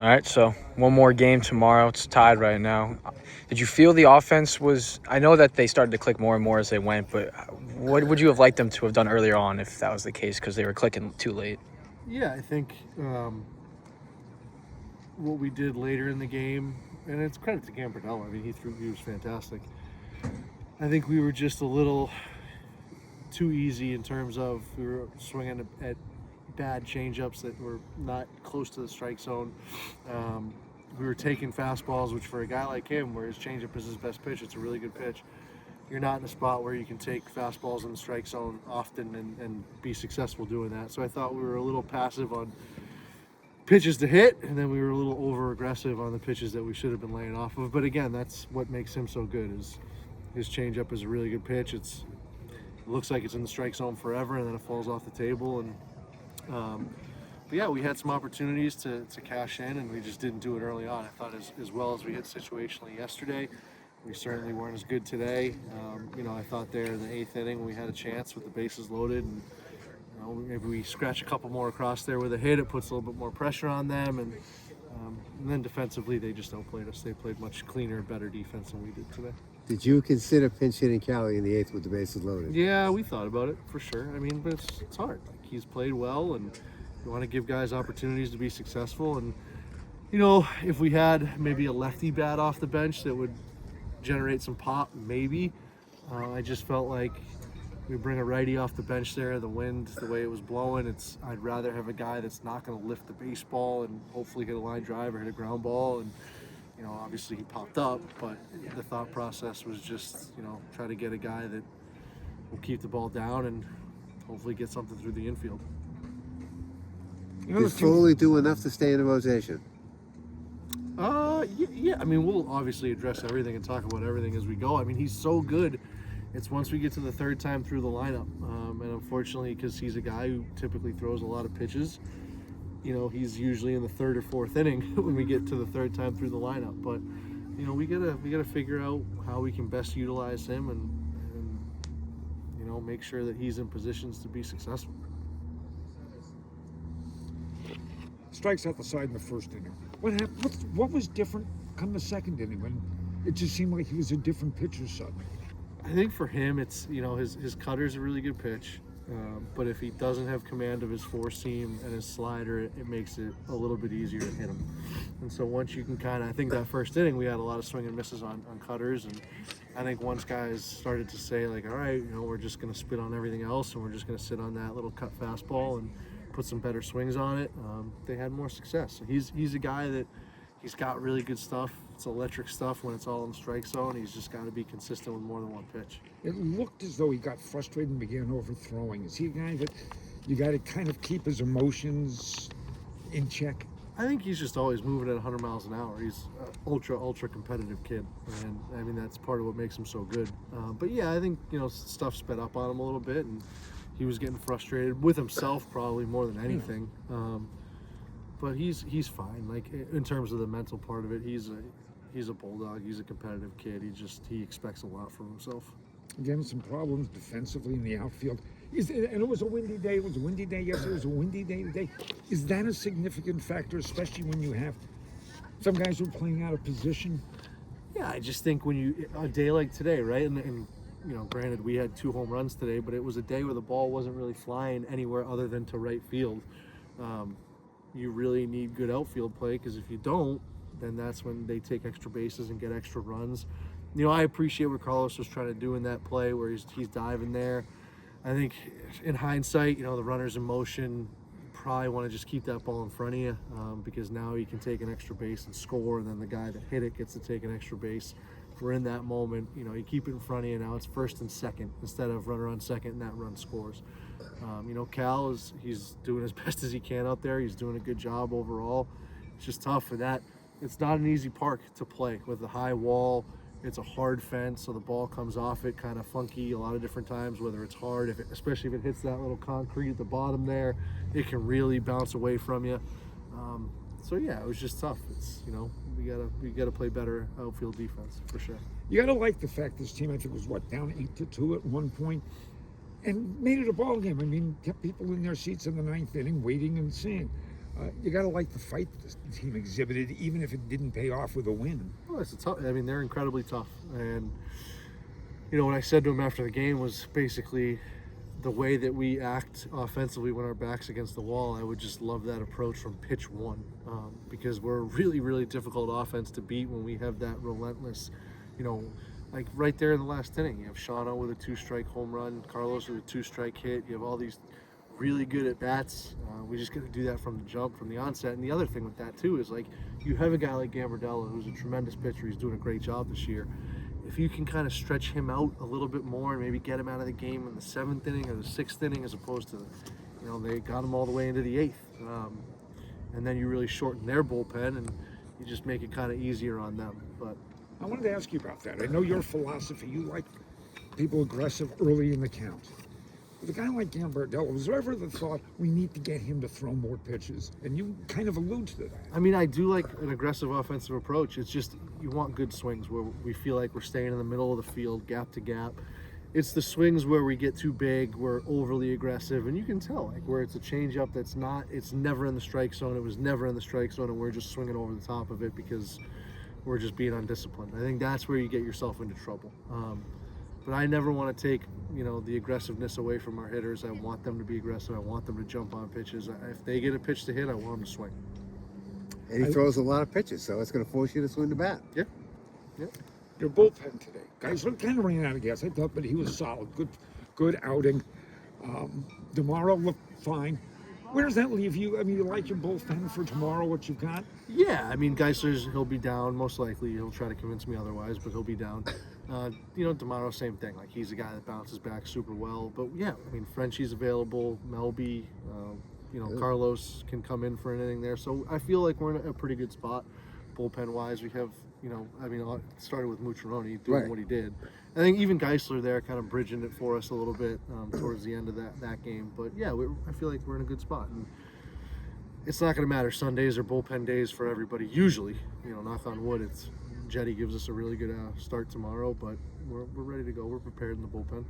All right, so one more game tomorrow. It's tied right now. Did you feel the offense was? I know that they started to click more and more as they went, but what would you have liked them to have done earlier on if that was the case? Because they were clicking too late. Yeah, I think what we did later in the game, and it's credit to Gambardella. I mean, he was fantastic. I think we were just a little too easy in terms of we were swinging at bad changeups that were not close to the strike zone. We were taking fastballs, which for a guy like him, where his changeup is his best pitch, it's a really good pitch. You're not in a spot where you can take fastballs in the strike zone often and be successful doing that. So I thought we were a little passive on pitches to hit, and then we were a little over aggressive on the pitches that we should have been laying off of. But again, that's what makes him so good. Is his changeup is a really good pitch. It looks like it's in the strike zone forever, and then it falls off the table. And but yeah, we had some opportunities to cash in, and we just didn't do it early on. I thought as well as we hit situationally yesterday, we certainly weren't as good today. I thought there in the eighth inning we had a chance with the bases loaded, and maybe we scratch a couple more across there with a hit. It puts a little bit more pressure on them, and then defensively they just outplayed us. They played much cleaner, better defense than we did today. Did you consider pinch hitting Cali in the eighth with the bases loaded? Yeah, we thought about it for sure. I mean, but it's hard. Like, he's played well, and you want to give guys opportunities to be successful. And if we had maybe a lefty bat off the bench that would generate some pop, maybe. I just felt like we bring a righty off the bench there. The wind, the way it was blowing, I'd rather have a guy that's not going to lift the baseball and hopefully hit a line drive or hit a ground ball. And obviously he popped up, but the thought process was just try to get a guy that will keep the ball down and hopefully get something through the infield. Did Foley do enough to stay in the rotation? Yeah. I mean, we'll obviously address everything and talk about everything as we go. I mean, he's so good. It's once we get to the third time through the lineup, and unfortunately, because he's a guy who typically throws a lot of pitches, he's usually in the third or fourth inning when we get to the third time through the lineup. But we gotta figure out how we can best utilize him and make sure that he's in positions to be successful. Strikes out the side in the first inning. What happened? What was different come the second inning when it just seemed like he was a different pitcher suddenly? I think for him, it's his cutter's a really good pitch, but if he doesn't have command of his four seam and his slider, it makes it a little bit easier to hit him. And so once you can I think that first inning we had a lot of swing and misses on cutters, and I think once guys started to say like, all right, we're just going to spit on everything else and we're just going to sit on that little cut fastball and put some better swings on it, they had more success. So he's a guy that he's got really good stuff. It's electric stuff when it's all in the strike zone. He's just got to be consistent with more than one pitch. It looked as though he got frustrated and began overthrowing. Is he a guy that you got to kind of keep his emotions in check? I think he's just always moving at 100 miles an hour. He's an ultra competitive kid, and I mean that's part of what makes him so good. But yeah, I think stuff sped up on him a little bit, and he was getting frustrated with himself probably more than anything. But he's fine. Like in terms of the mental part of it, he's a bulldog. He's a competitive kid. He expects a lot from himself. Again, some problems defensively in the outfield. And it was a windy day. It was a windy day yesterday. It was a windy day today. Is that a significant factor, especially when you have some guys who are playing out of position? Yeah, I just think when a day like today, right? And granted, we had 2 home runs today, but it was a day where the ball wasn't really flying anywhere other than to right field. You really need good outfield play, because if you don't, then that's when they take extra bases and get extra runs. I appreciate what Carlos was trying to do in that play where he's diving there. I think in hindsight, the runner's in motion, probably want to just keep that ball in front of you, because now you can take an extra base and score, and then the guy that hit it gets to take an extra base. We're in that moment, you keep it in front of you. Now it's first and second instead of runner on second, and that run scores. Cal he's doing as best as he can out there. He's doing a good job overall. It's just tough for that. It's not an easy park to play with a high wall. It's a hard fence, so the ball comes off it kind of funky a lot of different times, whether it's hard, especially if it hits that little concrete at the bottom there, it can really bounce away from you. So yeah, it was just tough. It's we gotta play better outfield defense for sure. You gotta like the fact this team, I think, was down 8-2 at one point, and made it a ball game. I mean, kept people in their seats in the ninth inning, waiting and seeing. You got to like the fight that the team exhibited, even if it didn't pay off with a win. Well, it's a tough. I mean, they're incredibly tough, and what I said to him after the game was basically the way that we act offensively when our back's against the wall. I would just love that approach from pitch one, because we're a really, really difficult offense to beat when we have that relentless, like right there in the last inning. You have Shawno with a 2-strike home run, Carlos with a 2-strike hit. You have all these really good at bats. We just got to do that from the jump, from the onset. And the other thing with that too is, like, you have a guy like Gambardella who's a tremendous pitcher. He's doing a great job this year. If you can kind of stretch him out a little bit more and maybe get him out of the game in the 7th inning or the 6th inning, as opposed to, they got him all the way into the 8th, and then you really shorten their bullpen and you just make it kind of easier on them. But I wanted to ask you about that. I know your philosophy. You like people aggressive early in the count. With a guy like Gambardella, was there ever the thought we need to get him to throw more pitches? And you kind of allude to that. I mean, I do like an aggressive offensive approach. It's just you want good swings where we feel like we're staying in the middle of the field, gap to gap. It's the swings where we get too big, we're overly aggressive, and you can tell, like, where it's a changeup that's not, it's never in the strike zone. It was never in the strike zone, and we're just swinging over the top of it because we're just being undisciplined. I think that's where you get yourself into trouble. But I never want to take, the aggressiveness away from our hitters. I want them to be aggressive. I want them to jump on pitches. If they get a pitch to hit, I want them to swing. And he throws a lot of pitches, so it's going to force you to swing the bat. Yeah. Yeah. Your bullpen today, guys, kind of ran out of gas, I thought, but he was solid. Good outing. Tomorrow looked fine. Where does that leave you? I mean, you like your bullpen for tomorrow, what you've got? Yeah, I mean, Geisler's, he'll be down, most likely. He'll try to convince me otherwise, but he'll be down. Tomorrow, same thing. Like, he's a guy that bounces back super well. But, yeah, I mean, Frenchie's available, Melby, Carlos can come in for an inning there. So I feel like we're in a pretty good spot bullpen-wise. We have, it started with Mucciarone doing what he did. I think even Geisler there kind of bridging it for us a little bit towards the end of that game. But, yeah, I feel like we're in a good spot. And it's not going to matter. Sundays are bullpen days for everybody. Usually, knock on wood, Jetty gives us a really good start tomorrow. But we're ready to go. We're prepared in the bullpen.